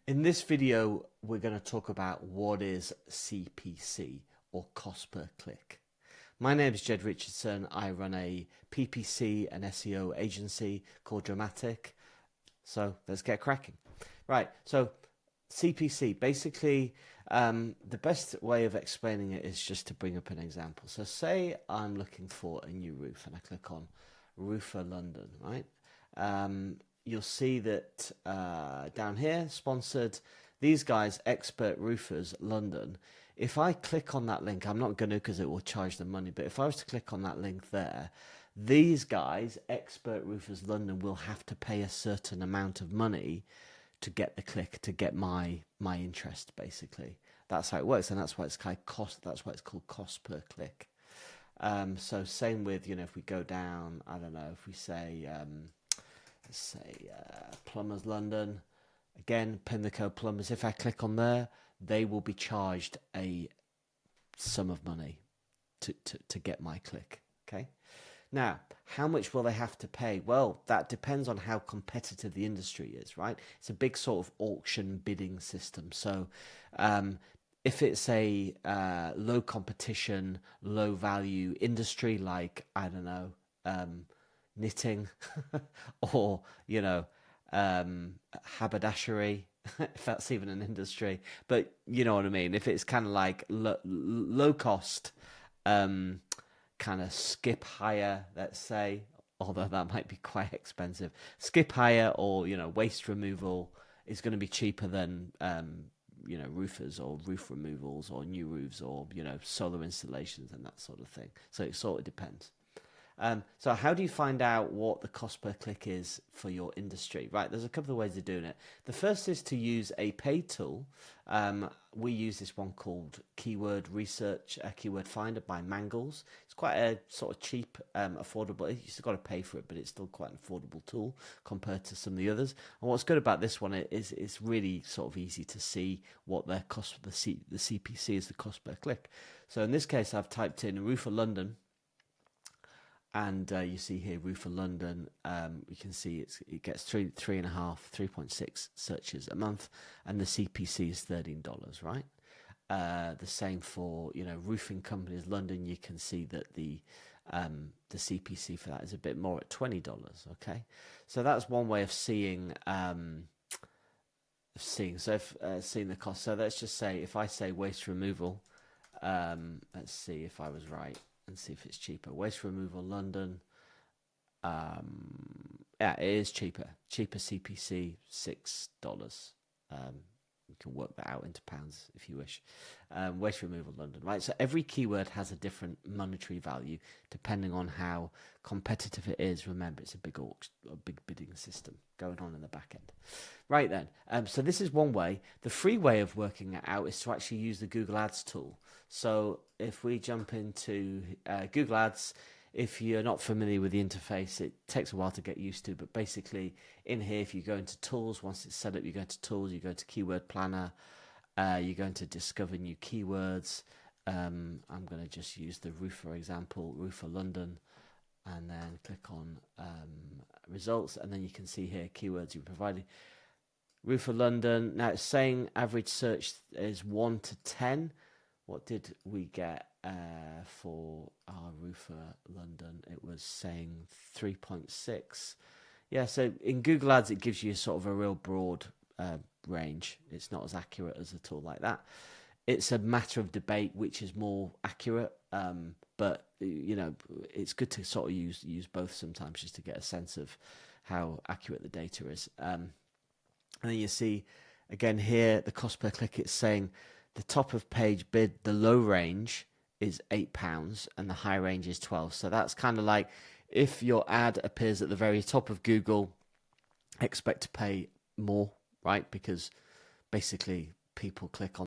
In this video, we're going to talk about what is CPC, or cost per click. My name is Jed Richardson. I run a PPC and SEO agency called Dramatic. So let's get cracking. Right, so CPC, basically, the best way of explaining it is just to bring up an example. So say I'm looking for a new roof and I click on Roofer London, right? You'll see that down here, sponsored, these guys, Expert Roofers London. If I click on that link, I'm not going to because it will charge them money, but if I was to click on that link there, these guys, Expert Roofers London, will have to pay a certain amount of money to get the click, to get my interest, basically. That's how it works, and that's why it's kind of cost. That's why it's called cost per click. So same with, if we go down, I don't know, if we say, let's say Plumbers London, again, Pimlico Plumbers. If I click on there, they will be charged a sum of money to get my click. Okay. Now, how much will they have to pay? Well, that depends on how competitive the industry is, right? It's a big sort of auction bidding system. So if it's a low competition, low value industry like, I don't know, knitting or, haberdashery, if that's even an industry, but you know what I mean? If it's kind of like low cost, kind of skip hire, let's say, although that might be quite expensive. Skip hire or, waste removal is going to be cheaper than, roofers or roof removals or new roofs or, solar installations and that sort of thing. So it sort of depends. So how do you find out what the cost per click is for your industry? Right, there's a couple of ways of doing it. The first is to use a paid tool. We use this one called Keyword Research, Keyword Finder by Mangles. It's quite a sort of cheap, affordable. You still got to pay for it, but it's still quite an affordable tool compared to some of the others. And what's good about this one is it's really sort of easy to see what their cost, the CPC is, the cost per click. So in this case, I've typed in Roofer London. And you see here, Roofer London, you can see it gets 3.6 searches a month, and the CPC is $13, right? The same for, roofing companies, London, you can see that the CPC for that is a bit more at $20, okay? So that's one way of seeing, so if seeing the cost. So let's just say, if I say waste removal, let's see if I was right. And see if it's cheaper. Waste removal London. Yeah, it is cheaper. Cheaper CPC, $6. You can work that out into pounds if you wish. Waste removal London, right? So every keyword has a different monetary value depending on how competitive it is. Remember, it's a big bidding system going on in the back end. Right then, so this is one way. The free way of working it out is to actually use the Google Ads tool. So if we jump into Google Ads, if you're not familiar with the interface, it takes a while to get used to, but basically in here, if you go into tools, once it's set up, you go into tools, you go to keyword planner, you're going to discover new keywords. I'm going to just use the roofer example, Roofer London, and then click on results, and then you can see here keywords you provided. Roofer London, now it's saying average search is 1 to 10. What did we get for our Roofer London? It was saying 3.6. Yeah, so in Google Ads, it gives you sort of a real broad range. It's not as accurate as a tool like that. It's a matter of debate which is more accurate, but it's good to sort of use both sometimes just to get a sense of how accurate the data is. And then you see again here the cost per click. It's saying the top of page bid, the low range is £8 and the high range is 12. So that's kind of like if your ad appears at the very top of Google, expect to pay more, right? Because basically people click on